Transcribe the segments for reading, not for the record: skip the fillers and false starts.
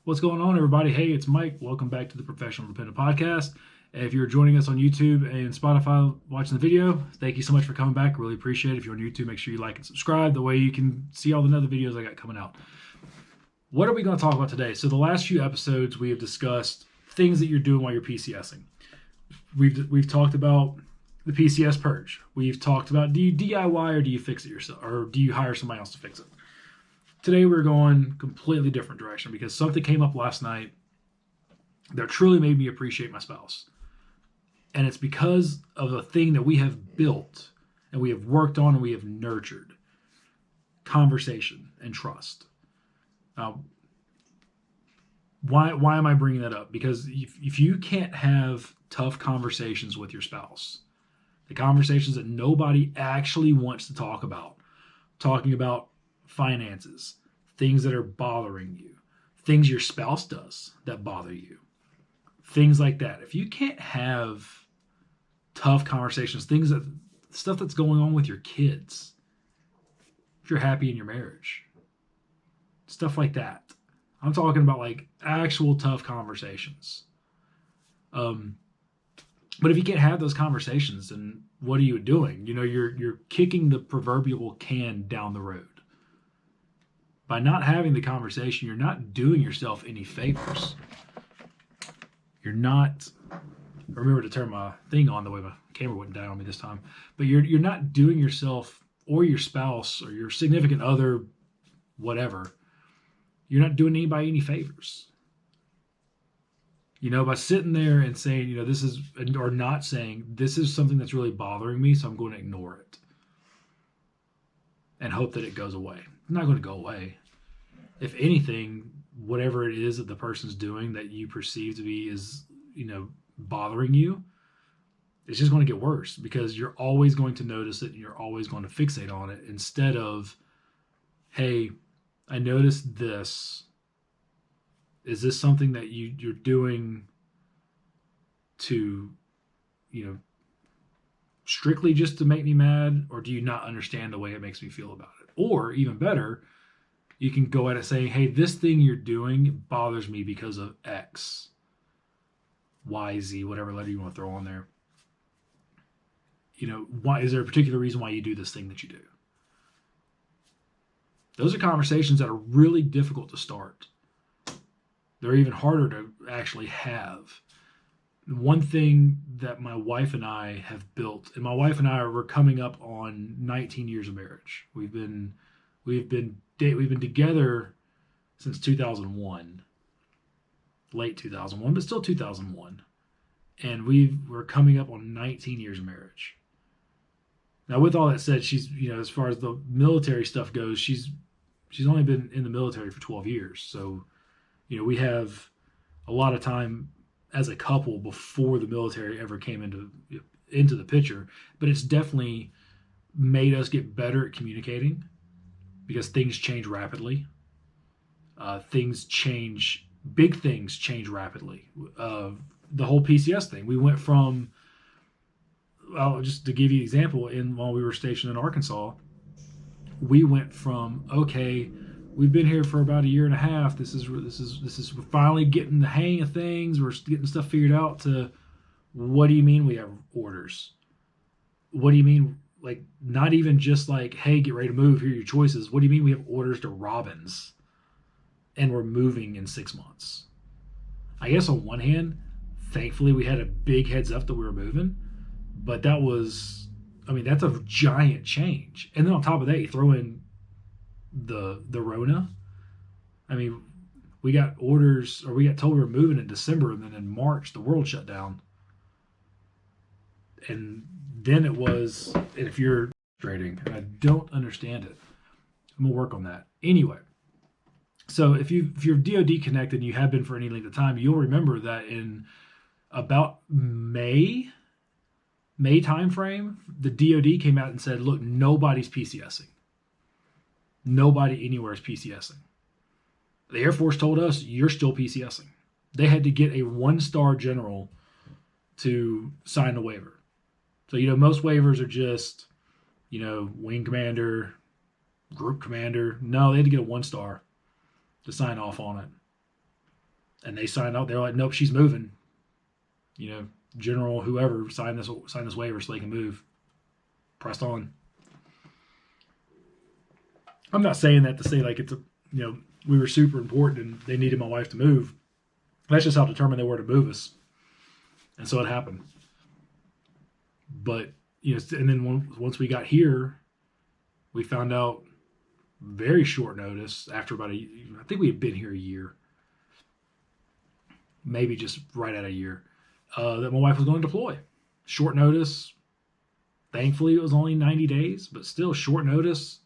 What's going on, everybody? Hey, it's Mike. Welcome back to the Professional Dependa podcast. If you're joining us on YouTube and Spotify watching the video, thank you so much for coming back. Really appreciate it. If you're on YouTube, make sure you like and subscribe. The way you can see all the other videos I got coming out. What are we going to talk about today? So the last few episodes, we have discussed things that you're doing while you're PCSing. We've talked about the PCS purge. We've talked about, do you DIY or do you fix it yourself? Or do you hire somebody else to fix it? Today we're going completely different direction because something came up last night that truly made me appreciate my spouse. And it's because of a thing that we have built and we have worked on and we have nurtured. Conversation and trust. Why am I bringing that up? Because if you can't have tough conversations with your spouse, the conversations that nobody actually wants to talk about, talking about finances, things that are bothering you, things your spouse does that bother you, things like that. If you can't have tough conversations, stuff that's going on with your kids, if you're happy in your marriage, stuff like that. I'm talking about like actual tough conversations. But if you can't have those conversations, then what are you doing? You're kicking the proverbial can down the road. By not having the conversation, you're not doing yourself any favors. You're not, I remember to turn my thing on the way my camera wouldn't die on me this time, but you're not doing yourself or your spouse or your significant other, whatever, you're not doing anybody any favors. By sitting there and saying, this is, or not saying, this is something that's really bothering me, so I'm going to ignore it and hope that it goes away. It's not going to go away. If anything, whatever it is that the person's doing that you perceive to be is, bothering you, it's just going to get worse because you're always going to notice it and you're always going to fixate on it instead of, hey, I noticed this. Is this something that you're doing to, strictly just to make me mad, or do you not understand the way it makes me feel about it? Or even better, you can go at it saying, hey, this thing you're doing bothers me because of X, Y, Z, whatever letter you want to throw on there. Why is there a particular reason why you do this thing that you do? Those are conversations that are really difficult to start. They're even harder to actually have. One thing that my wife and I have built, and my wife and I we're coming up on 19 years of marriage. We've been together since 2001, late 2001, but still 2001, and we're coming up on 19 years of marriage. Now, with all that said, she's as far as the military stuff goes, she's only been in the military for 12 years, so we have a lot of time as a couple before the military ever came into the picture, but it's definitely made us get better at communicating because things change rapidly. Big things change rapidly. The whole PCS thing, we went from, well, just to give you an example, while we were stationed in Arkansas, we went from, okay, we've been here for about a year and a half. This is we're finally getting the hang of things. We're getting stuff figured out. To, what do you mean we have orders? What do you mean, like, not even just like, hey, get ready to move, here are your choices. What do you mean we have orders to Robbins and we're moving in 6 months? I guess on one hand, thankfully we had a big heads up that we were moving, but that's a giant change. And then on top of that, you throw in the Rona. We got orders, or we got told we were moving in December, and then in March the world shut down. And then it was, and if you're trading, and I don't understand it, I'm gonna work on that. Anyway, so if you're DoD connected and you have been for any length of time, you'll remember that in about May time frame, the DoD came out and said, look, nobody's PCSing. Nobody anywhere is PCSing. The Air Force told us, you're still PCSing. They had to get a 1-star general to sign the waiver. So, most waivers are just, wing commander, group commander. No, they had to get a 1-star to sign off on it. And they signed out. They're like, nope, she's moving. You know, general, whoever, sign this waiver so they can move. Pressed on. I'm not saying that to say like it's a, you know, we were super important and they needed my wife to move. That's just how determined they were to move us. And so it happened. But, you know, and then once we got here, we found out very short notice after about I think we had been here a year. Maybe just right at a year. That my wife was going to deploy. Short notice. Thankfully, it was only 90 days, but still short notice.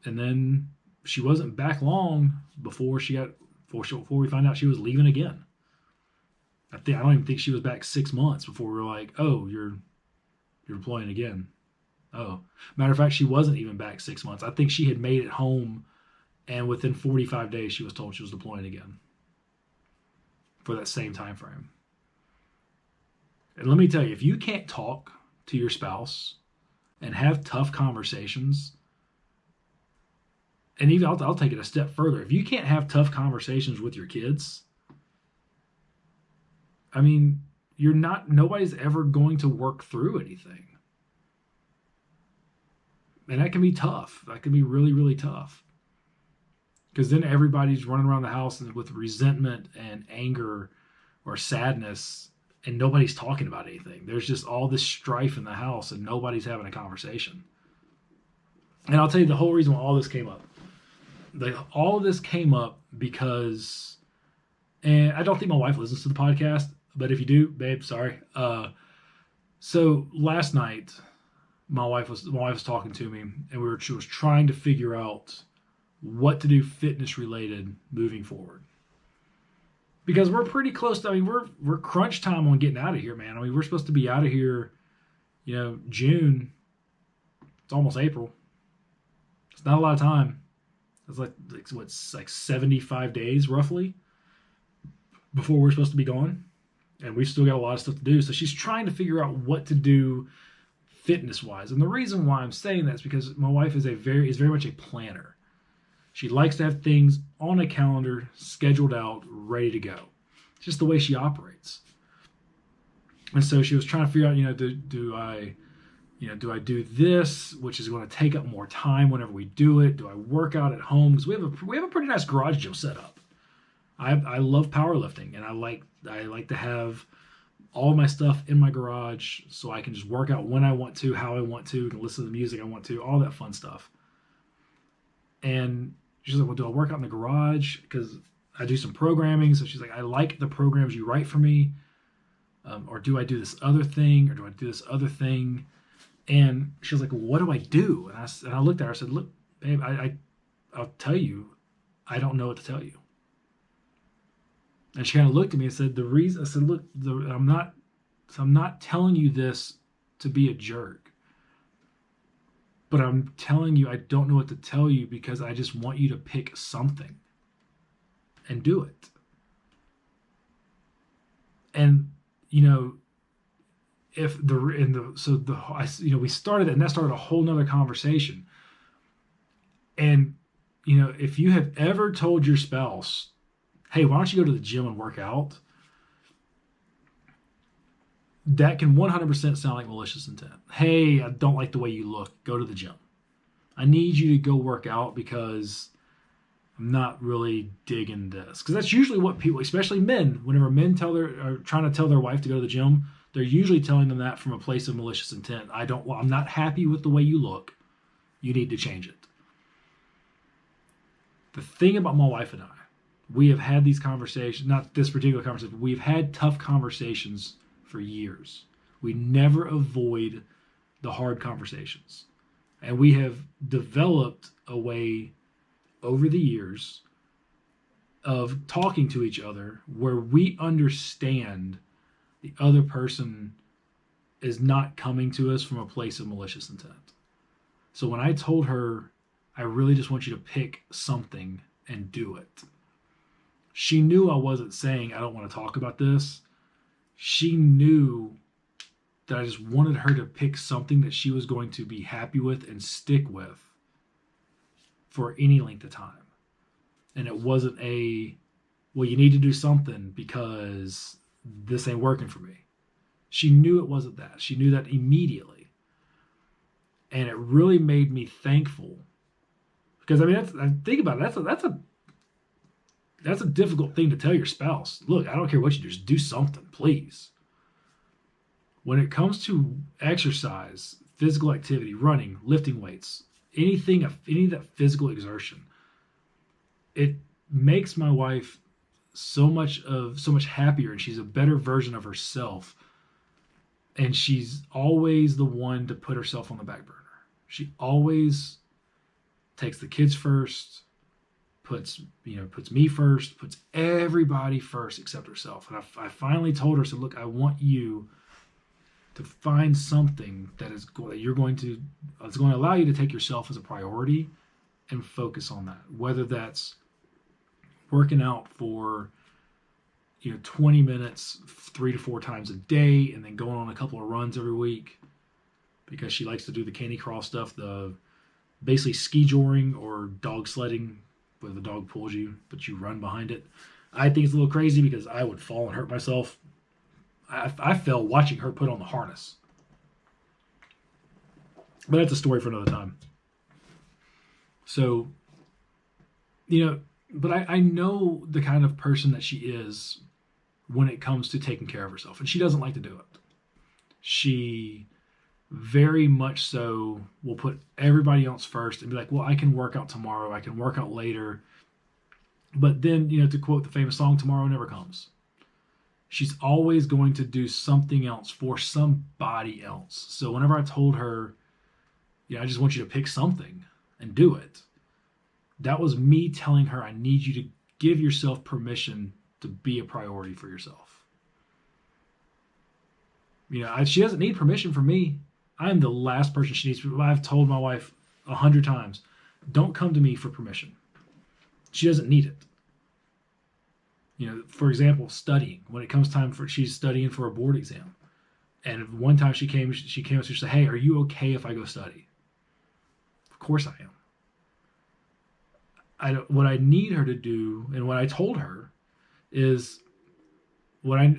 And then she wasn't back long before we found out she was leaving again. I don't even think she was back 6 months before we were like, oh, you're deploying again. Oh, matter of fact, she wasn't even back 6 months. I think she had made it home, and within 45 days, she was told she was deploying again for that same time frame. And let me tell you, if you can't talk to your spouse and have tough conversations, and even I'll take it a step further. If you can't have tough conversations with your kids, I mean, nobody's ever going to work through anything. And that can be tough. That can be really, really tough. Because then everybody's running around the house with resentment and anger or sadness, and nobody's talking about anything. There's just all this strife in the house, and nobody's having a conversation. And I'll tell you the whole reason why all this came up. All of this came up because, and I don't think my wife listens to the podcast, but if you do, babe, sorry. So last night, my wife was talking to me, and she was trying to figure out what to do fitness related moving forward. Because we're pretty close to, I mean, we're crunch time on getting out of here, man. I mean, we're supposed to be out of here, you know, June. It's almost April. It's not a lot of time. It's like 75 days roughly before we're supposed to be gone. And we've still got a lot of stuff to do. So she's trying to figure out what to do fitness wise. And the reason why I'm saying that is because my wife is very much a planner. She likes to have things on a calendar, scheduled out, ready to go. It's just the way she operates. And so she was trying to figure out, you know, do I do this, which is going to take up more time whenever we do it? Do I work out at home? Because we have a pretty nice garage gym set up. I love powerlifting, and I like to have all my stuff in my garage so I can just work out when I want to, how I want to, and listen to the music I want to, all that fun stuff. And she's like, well, do I work out in the garage? Because I do some programming. So she's like, I like the programs you write for me. Or do I do this other thing? Or do I do this other thing? And she was like, well, what do I do? And I looked at her, I said, look, babe, I'll tell you, I don't know what to tell you. And she kind of looked at me and said, I said, look, I'm not telling you this to be a jerk, but I'm telling you, I don't know what to tell you because I just want you to pick something and do it. And, you know, we started it, and that started a whole nother conversation. And, you know, if you have ever told your spouse, hey, why don't you go to the gym and work out? That can 100% sound like malicious intent. Hey, I don't like the way you look. Go to the gym. I need you to go work out because I'm not really digging this. Because that's usually what people, especially men, whenever men are trying to tell their wife to go to the gym, they're usually telling them that from a place of malicious intent. I'm not happy with the way you look. You need to change it. The thing about my wife and I, we have had these conversations, not this particular conversation, but we've had tough conversations for years. We never avoid the hard conversations. And we have developed a way over the years of talking to each other where we understand the other person is not coming to us from a place of malicious intent. So when I told her, I really just want you to pick something and do it, she knew I wasn't saying I don't want to talk about this. She knew that I just wanted her to pick something that she was going to be happy with and stick with for any length of time. And it wasn't well, you need to do something because this ain't working for me. She knew it wasn't that. She knew that immediately. And it really made me thankful. Because I mean, I think about it, that's a difficult thing to tell your spouse. Look, I don't care what you do, just do something, please. When it comes to exercise, physical activity, running, lifting weights, any of that physical exertion, it makes my wife so much happier, and she's a better version of herself. And she's always the one to put herself on the back burner. She always takes the kids first, puts me first, puts everybody first except herself. And I finally told her, so look, I want you to find something it's going to allow you to take yourself as a priority and focus on that. Whether that's working out for 20 minutes 3 to 4 times a day, and then going on a couple of runs every week, because she likes to do the candy crawl stuff, the basically ski joring or dog sledding, where the dog pulls you but you run behind it. I think it's a little crazy because I would fall and hurt myself. I fell watching her put on the harness. But that's a story for another time. So, but I know the kind of person that she is when it comes to taking care of herself. And she doesn't like to do it. She very much so will put everybody else first and be like, well, I can work out tomorrow. I can work out later. But then, to quote the famous song, tomorrow never comes. She's always going to do something else for somebody else. So whenever I told her, I just want you to pick something and do it, that was me telling her, I need you to give yourself permission to be a priority for yourself. She doesn't need permission from me. I'm the last person she needs. I've told my wife 100 times, don't come to me for permission. She doesn't need it. For example, studying. When it comes time she's studying for a board exam. And one time she came up to me and said, hey, are you okay if I go study? Of course I am. What I need her to do, and what I told her, is I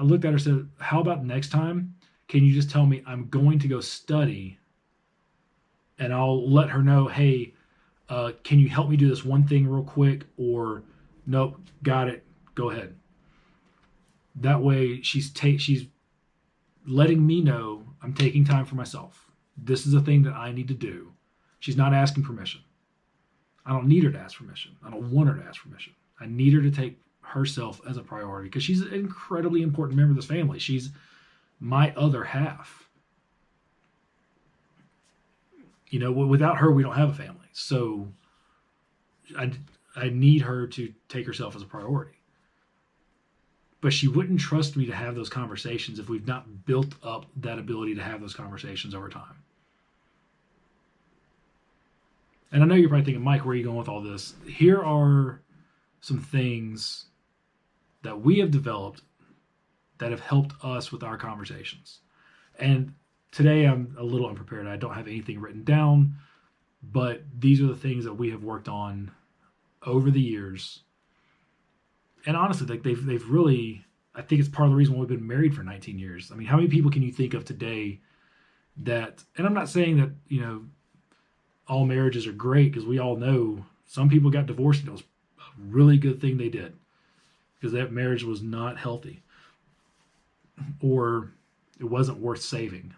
looked at her and said, how about next time, can you just tell me I'm going to go study, and I'll let her know, hey, can you help me do this one thing real quick? Or, nope, got it, go ahead. That way she's letting me know I'm taking time for myself. This is a thing that I need to do. She's not asking permission. I don't need her to ask permission. I don't want her to ask permission. I need her to take herself as a priority because she's an incredibly important member of this family. She's my other half. Without her, we don't have a family. So I need her to take herself as a priority. But she wouldn't trust me to have those conversations if we've not built up that ability to have those conversations over time. And I know you're probably thinking, Mike, where are you going with all this? Here are some things that we have developed that have helped us with our conversations. And today I'm a little unprepared. I don't have anything written down, but these are the things that we have worked on over the years. And honestly, they've really, I think it's part of the reason why we've been married for 19 years. I mean, how many people can you think of today that, and I'm not saying that, all marriages are great, because we all know some people got divorced and it was a really good thing they did, because that marriage was not healthy or it wasn't worth saving.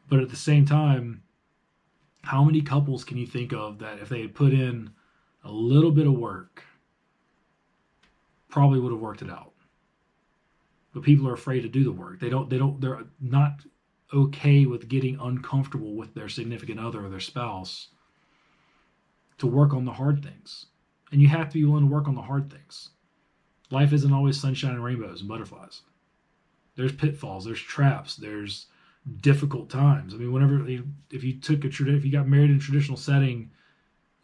But at the same time, how many couples can you think of that if they had put in a little bit of work, probably would have worked it out? But people are afraid to do the work. They're not okay with getting uncomfortable with their significant other or their spouse to work on the hard things. And you have to be willing to work on the hard things. Life isn't always sunshine and rainbows and butterflies. There's pitfalls, there's traps, there's difficult times. I mean, if you got married in a traditional setting,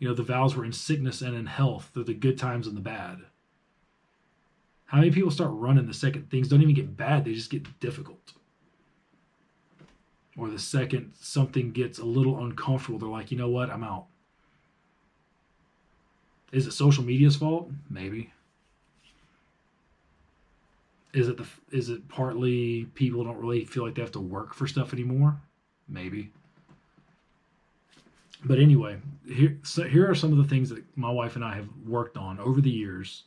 the vows were in sickness and in health. They're the good times and the bad. How many people start running the second things don't even get bad, they just get difficult? Or the second something gets a little uncomfortable, they're like, what, I'm out. Is it social media's fault? Maybe. is it partly people don't really feel like they have to work for stuff anymore? Maybe. But anyway, here are some of the things that my wife and I have worked on over the years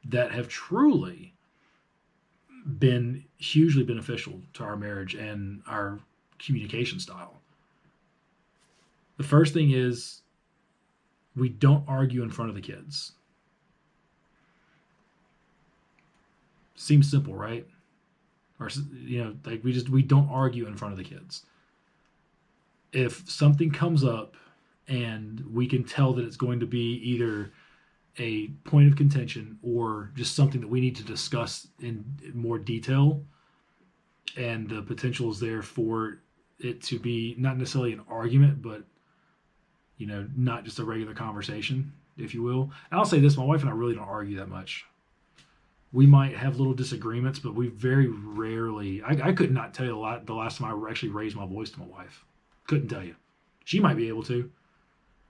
that have truly been hugely beneficial to our marriage and our communication style. The first thing is we don't argue in front of the kids. Seems simple, right? Or like we don't argue in front of the kids. If something comes up and we can tell that it's going to be either a point of contention or just something that we need to discuss in more detail, and the potential is there for it to be not necessarily an argument, but not just a regular conversation, if you will. And I'll say this, my wife and I really don't argue that much. We might have little disagreements, but we very rarely, I could not tell you the last time I actually raised my voice to my wife. Couldn't tell you. She might be able to,